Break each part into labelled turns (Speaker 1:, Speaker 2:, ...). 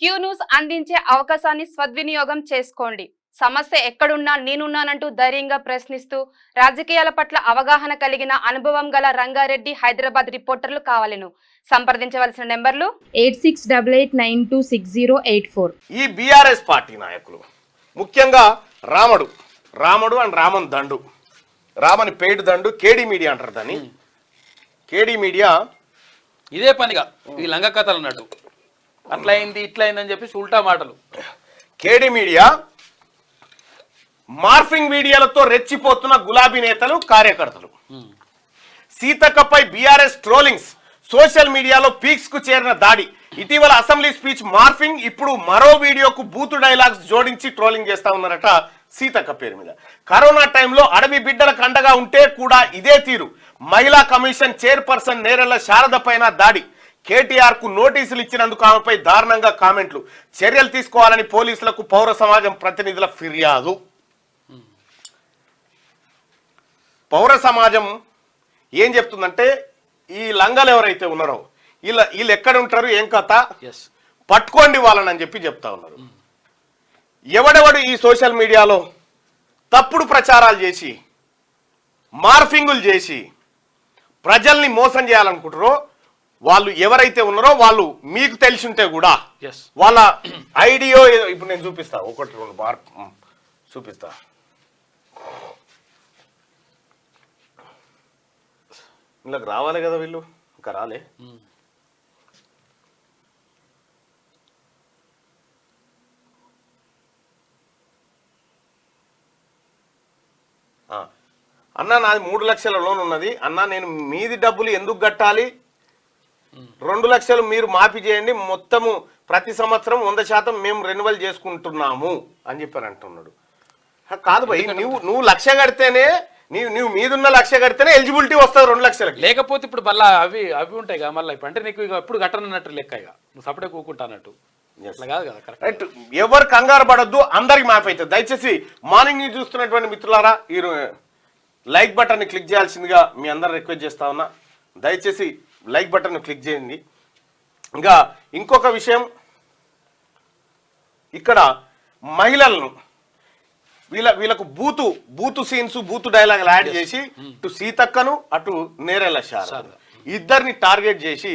Speaker 1: Q news అందించే అవకాశాన్ని సద్వినియోగం చేసుకోండి. సమస్య ఎక్కడున్నా నేనున్నానంటూ ధైర్యంగా ప్రశ్నిస్తూ రాజకీయాల పట్ల అవగాహన కలిగిన అనుభవం గల రంగారెడ్డి హైదరాబాద్ రిపోర్టర్లు కావాలను సంప్రదించవలసిన నెంబర్లు
Speaker 2: 8688926084.
Speaker 3: ఈ బీఆర్ఎస్ పార్టీ నాయకులు ముఖ్యంగా రాముడు అండ్ రామన్ దండు, రామని పేటు దండు, కేడీ మీడియా అంటారు దాన్ని. కేడీ మీడియా
Speaker 4: ఇదే పనిగా ఈ లంగ కథలు అన్నట్టు అట్లా అయింది ఇట్లా అయిందని చెప్పి ఉల్టా మాటలు.
Speaker 3: కేడీ మీడియా మార్ఫింగ్ మీడియాలతో రెచ్చిపోతున్న గులాబీ నేతలు, కార్యకర్తలు. సీతక్కపై బీఆర్ఎస్ ట్రోలింగ్స్, సోషల్ మీడియాలో పీక్స్ కు చేరిన దాడి. ఇటీవల అసెంబ్లీ స్పీచ్ మార్ఫింగ్, ఇప్పుడు మరో వీడియోకు బూతు డైలాగ్స్ జోడించి ట్రోలింగ్ చేస్తా ఉన్నారట సీతక్క పేరు మీద. కరోనా టైంలో అడవి బిడ్డలకు అండగా ఉంటే కూడా ఇదే తీరు. మహిళా కమిషన్ చైర్పర్సన్ నేరెళ్ల శారద పైన దాడి. కేటీఆర్ కు నోటీసులు ఇచ్చినందుకు ఆమెపై దారుణంగా కామెంట్లు. చర్యలు తీసుకోవాలని పోలీసులకు పౌర సమాజం ప్రతినిధుల ఫిర్యాదు. పౌర సమాజం ఏం చెప్తుందంటే, ఈ లంగలు ఎవరైతే ఉన్నారో వీళ్ళు ఎక్కడ ఉంటారు, ఏం కథ, పట్టుకోండి వాళ్ళని అని చెప్పి చెప్తా ఉన్నారు. ఎవడెవడు ఈ సోషల్ మీడియాలో తప్పుడు ప్రచారాలు చేసి మార్ఫింగులు చేసి ప్రజల్ని మోసం చేయాలనుకుంటారో వాళ్ళు ఎవరైతే ఉన్నారో వాళ్ళు మీకు తెలిసి ఉంటే కూడా వాళ్ళ ఐడియో ఇప్పుడు నేను చూపిస్తా, ఒకటి రెండు చూపిస్తా. వీళ్ళకి రావాలి కదా, వీళ్ళు ఇంకా రాలే. అన్నా నాది 3 లక్షల లోన్ ఉన్నది అన్నా, నేను మీది డబ్బులు ఎందుకు కట్టాలి, 2 లక్షలు మీరు మాఫీ చేయండి, మొత్తము ప్రతి సంవత్సరం 100% మేము రెన్యువల్ చేసుకుంటున్నాము అని చెప్పారు అంటున్నాడు. కాదు భయ్, నువ్వు 1 లక్ష కడితేనే, నువ్వు మీదున్న 1 లక్ష కడితేనే ఎలిజిబిలిటీ వస్తుంది 2 లక్షలకి.
Speaker 4: లేకపోతే ఇప్పుడు మళ్ళీ అవి ఉంటాయి కదా, మళ్ళీ ఇప్పుడు అంటే నీకు ఇక ఎప్పుడు కట్టనన్నట్టు లెక్క, ఇక నువ్వు సపడే కూకుంటా అన్నట్టు కాదు కదా. కరెక్ట్.
Speaker 3: ఎవరు కంగారు పడద్దు, అందరికి మాఫీ అవుతుంది. దయచేసి మార్నింగ్ న్యూస్ చూస్తున్నటువంటి మిత్రులారా, ఈ లైక్ బటన్ని క్లిక్ చేయాల్సిందిగా మీ అందరు రిక్వెస్ట్ చేస్తా ఉన్నా. దయచేసి లైక్ బటన్ క్లిక్ చేయండి. ఇంకా ఇంకొక విషయం, ఇక్కడ మహిళలను వీళ్ళకు బూతు సీన్స్, బూతు డైలాగులు యాడ్ చేసి ఇటు సీతక్కను అటు నేరెళ్ల శారద ఇద్దరిని టార్గెట్ చేసి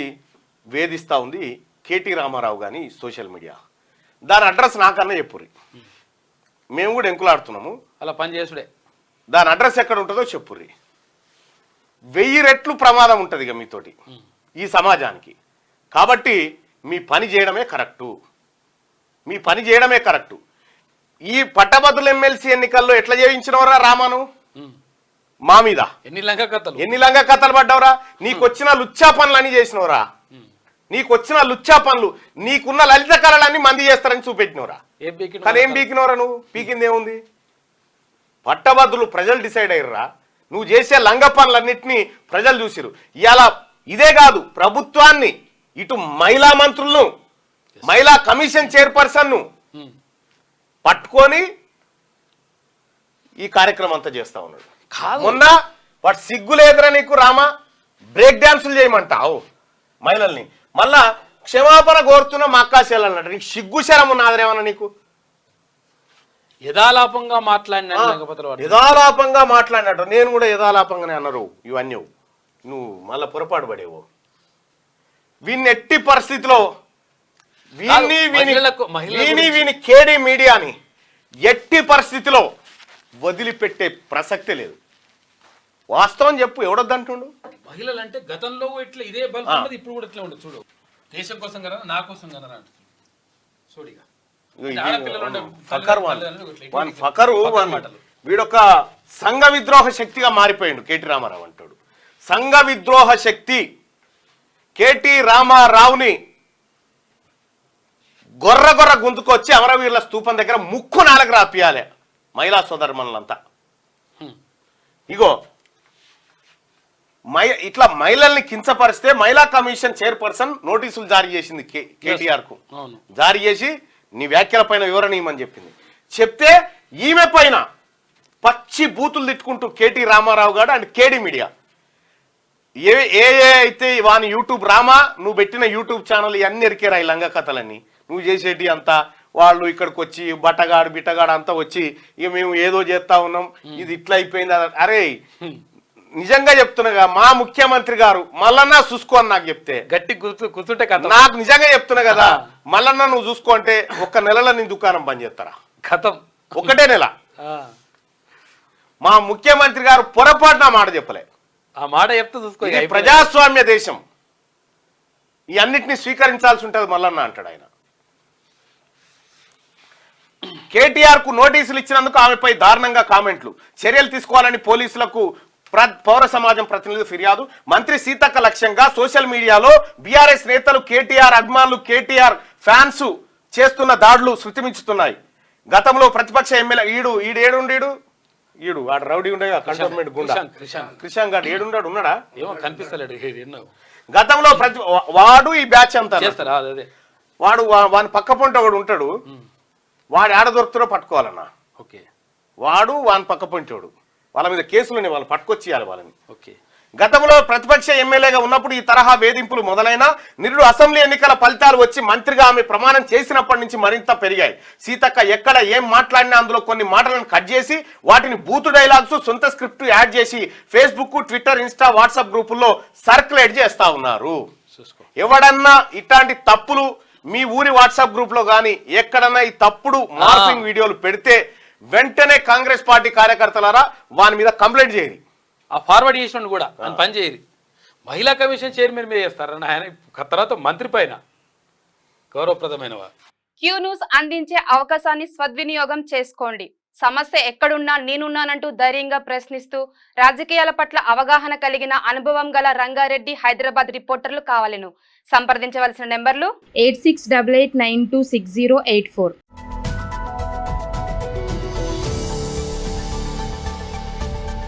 Speaker 3: వేధిస్తూ ఉంది కేటీ రామారావు గాని సోషల్ మీడియా. దాని అడ్రస్ నాకన్నా చెప్పుర్రి, మేము కూడా ఎంకులాడుతున్నాము.
Speaker 4: అలా పని చేసుడే.
Speaker 3: దాని అడ్రస్ ఎక్కడ ఉంటుందో చెప్పుర్రి. 1000 రెట్లు ప్రమాదం ఉంటుంది ఇక మీతోటి ఈ సమాజానికి. కాబట్టి మీ పని చేయడమే కరెక్టు, మీ పని చేయడమే కరెక్టు. ఈ పట్టభద్రుల ఎమ్మెల్సీ ఎన్నికల్లో ఎట్లా చేయించినవరా రామాను మా మీద?
Speaker 4: ఎన్ని
Speaker 3: లంగ కథలు పడ్డవరా? నీకొచ్చిన లుచ్చా పనులు అని చేసినవరా? నీకొచ్చిన లుచ్చా పనులు, నీకున్న లలిత కళలన్నీ మంది చేస్తారని చూపెట్టినవరా? కానీ ఏం పీకినవరా? నువ్వు పీకింది ఏముంది? పట్టభద్రులు ప్రజలు డిసైడ్ అయ్యర్రా. నువ్వు చేసే లంగ పనులన్నింటినీ ప్రజలు చూసిరు. ఇలా ఇదే కాదు, ప్రభుత్వాన్ని, ఇటు మహిళా మంత్రులను, మహిళా కమిషన్ చైర్పర్సన్ను పట్టుకొని ఈ కార్యక్రమం అంతా చేస్తా ఉన్నాడు. మొన్న వాడు సిగ్గులేదురా నీకు రామా, బ్రేక్ డాన్సులు చేయమంటావు మహిళల్ని, మళ్ళా క్షమాపణ కోరుతున్న మా అక్కాశలు అన్నాడు. నీకు సిగ్గు శరం ఉన్నదేమన్నా నీకు?
Speaker 4: యథాలాపంగా
Speaker 3: మాట్లాడినట్టు నేను కూడా యథాలాపంగానే అన్నారు. ఇవన్నీ నువ్వు మళ్ళా పొరపాటు పడేవు. వీన్ని ఎట్టి పరిస్థితిలో వీని కేడీ మీడియాని ఎట్టి పరిస్థితిలో వదిలిపెట్టే ప్రసక్తే లేదు. వాస్తవం చెప్పు, ఎవడొద్దంటుండు?
Speaker 4: మహిళలు అంటే గతంలో ఇట్లా ఇదే బల్బ్ ఇప్పుడు కూడా ఇట్లా ఉండదు. చూడు, దేశం కోసం కదా, నా కోసం కదా అంటుంది. చూడిగా వీడొక సంఘ విద్రోహ శక్తిగా మారిపోయాడు కేటీ రామారావు అంటాడు. సంఘ విద్రోహ శక్తి కేటీ రామారావుని గొర్ర గుంతుకొచ్చి అమరవీరుల స్తూపం దగ్గర ముక్కు 4 రాపియాలి మహిళా సోదరుమణులంతా. ఇగో ఇట్లా మహిళల్ని కించపరిస్తే మహిళా కమిషన్ చైర్పర్సన్ నోటీసులు జారీ చేసింది కేటీఆర్ కు. జారీ చేసి నీ వ్యాఖ్యల పైన వివరణ ఇవ్వమని చెప్పింది. చెప్తే ఈమె పైన పచ్చి బూతులు తిట్టుకుంటూ కేటీ రామారావు గారు అండ్ కేడీ మీడియా ఏ అయితే వాని యూట్యూబ్ రామా, నువ్వు పెట్టిన యూట్యూబ్ ఛానల్ ఇవన్నీ ఎరికేరా ఈ లంగ కథలన్నీ,
Speaker 3: నువ్వు చేసేటి అంతా వాళ్ళు ఇక్కడికి వచ్చి బిట్టగాడు అంతా వచ్చి ఇక మేము ఏదో చేస్తా ఉన్నాం, ఇది ఇట్లా అయిపోయింది. అరే నిజంగా చెప్తున్నాగా, మా ముఖ్యమంత్రి గారు మల్లన్న చూసుకో అని నాకు చెప్తే
Speaker 2: గట్టి కూర్చుంటే కథం.
Speaker 3: నాకు నిజంగా చెప్తున్నా కదా, మల్లన్న నువ్వు చూసుకో అంటే ఒక్క నెలలో నీ దుకాణం బంద్ చేస్తారా?
Speaker 2: కథం.
Speaker 3: ఒకటే నెల. మా ముఖ్యమంత్రి గారు పొరపాటున మాట చెప్పలే.
Speaker 2: ఆ మాట చెప్తే చూసుకో.
Speaker 3: ఇది ప్రజాస్వామ్య దేశం, ఈ అన్నిటిని స్వీకరించాల్సి ఉంటుంది మల్లన్న అంటాడు ఆయన. కేటీఆర్ కు నోటీసులు ఇచ్చినందుకు ఆమెపై దారుణంగా కామెంట్లు, చర్యలు తీసుకోవాలని పోలీసులకు పౌర సమాజం ప్రతినిధులు ఫిర్యాదు. మంత్రి సీతక్క లక్ష్యంగా సోషల్ మీడియాలో బీఆర్ఎస్ నేతలు, కేటీఆర్ అభిమానులు, కేటీఆర్ ఫ్యాన్స్ చేస్తున్న దాడులు శృతిమించుతున్నాయి. గతంలో ప్రతిపక్ష ఎమ్మెల్యే ఈడు వాడు రౌడీ ఉండేగా కంటోన్మెంట్ గుండా క్రిషాంక్ గారు ఏడున్నాడు, ఉన్నాడా
Speaker 2: ఏమో కనిపిస్తలేడు.
Speaker 3: గతంలో వాడు ఈ బ్యాచ్ అంతా వాడు వాని పక్క పొంట వాడు ఉంటాడు, వాడు ఆడ దొరుకుతారో పట్టుకోవాలన్నా.
Speaker 2: ఓకే,
Speaker 3: వాడు వాని పక్క పొంటోడు, వాళ్ళ మీద కేసులు వాళ్ళు పట్టుకొచ్చేయాలి వాళ్ళని.
Speaker 2: ఓకే.
Speaker 3: గతంలో ప్రతిపక్ష ఎమ్మెల్యేగా ఉన్నప్పుడు ఈ తరహా వేధింపులు మొదలైన నిరుడు అసెంబ్లీ ఎన్నికల ఫలితాలు వచ్చి మంత్రిగా ఆమె ప్రమాణం చేసినప్పటి నుంచి మరింత పెరిగాయి. సీతక్క ఎక్కడ ఏం మాట్లాడినా అందులో కొన్ని మాటలను కట్ చేసి వాటిని బూతు డైలాగ్స్, సొంత స్క్రిప్ట్ యాడ్ చేసి ఫేస్బుక్, ట్విట్టర్, ఇన్స్టా, వాట్సాప్ గ్రూపుల్లో సర్క్యులేట్ చేస్తా ఉన్నారు. ఎవడన్నా ఇట్లాంటి తప్పులు మీ ఊరి వాట్సాప్ గ్రూప్ లో గానీ ఎక్కడన్నా ఈ తప్పుడు మార్పింగ్ వీడియోలు పెడితే వెంటనే కాంగ్రెస్ పార్టీ కార్యకర్తలారా వాని మీద కంప్లైంట్ చేయరు.
Speaker 2: ఆ ఫార్వర్డ్ చేసిన కూడా ఆయన పని చేయరు. మహిళా కమిషన్ చైర్మన్ మీద చేస్తారని ఆయన తర్వాత మంత్రి పైన గౌరవప్రదమైన
Speaker 1: క్యూ న్యూస్ అందించే అవకాశాన్ని సద్వినియోగం చేసుకోండి. సమస్య ఎక్కడున్నా నేనున్నానంటూ ధైర్యంగా ప్రశ్నిస్తూ రాజకీయాల పట్ల అవగాహన కలిగిన అనుభవం గల రంగారెడ్డి హైదరాబాద్ రిపోర్టర్లు కావాలను సంప్రదించవలసిన నెంబర్లు
Speaker 5: 8688926084.